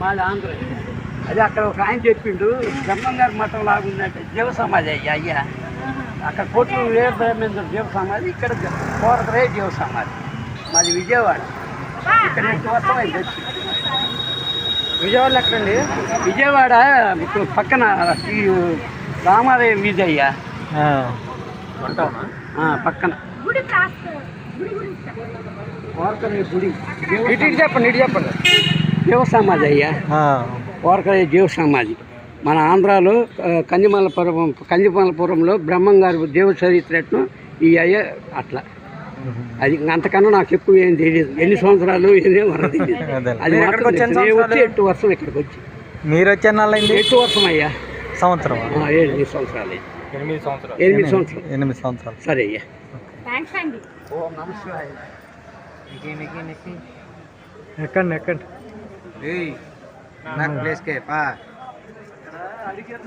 మాది ఆంధ్ర. అది అక్కడ ఒక ఆయన చెప్పిండు, బ్రహ్మంగారి మఠం లాగుందంటే జీవ సమాధి అయ్యా. అక్కడ కోట్లు వీర బ్రహ్మేంద్ర జీవ సమాధి, ఇక్కడ కోరకరే జీవ సమాధి. మాది విజయవాడ. ఇక్కడ 8 వర్షం అయింది వచ్చి. విజయవాడలో ఎక్కడండి? విజయవాడ ఇప్పుడు పక్కన ఈ రామాలయం వీధి అయ్యా, పక్కన కోరకరే గుడి. ఇటు చెప్పండి, ఇటు చెప్పండి. జీవ సమాధి అయ్యా, కోరకరే జీవ సమాధి. మన ఆంధ్రాలో కంజిమలపురంలో బ్రహ్మంగారి దేవ చరిత్రను ఈ అయ్యా అట్లా. అది అంతకన్నా నాకు ఎక్కువ ఏం తెలియదు. ఎన్ని సంవత్సరాలు మనకు తెలియదు. అది మాత్రం వచ్చి 8 వర్షం ఇక్కడికి వచ్చి. మీరు వచ్చే 8 వర్షం అయ్యా. సంవత్సరం 8 సంవత్సరాలు. 8 సంవత్సరాలు. సరే అయ్యా. ఓం నమ శివాయ. ఎక్కండి ఎక్కండి. నాకు ప్లేస్కే పా అడిగారు.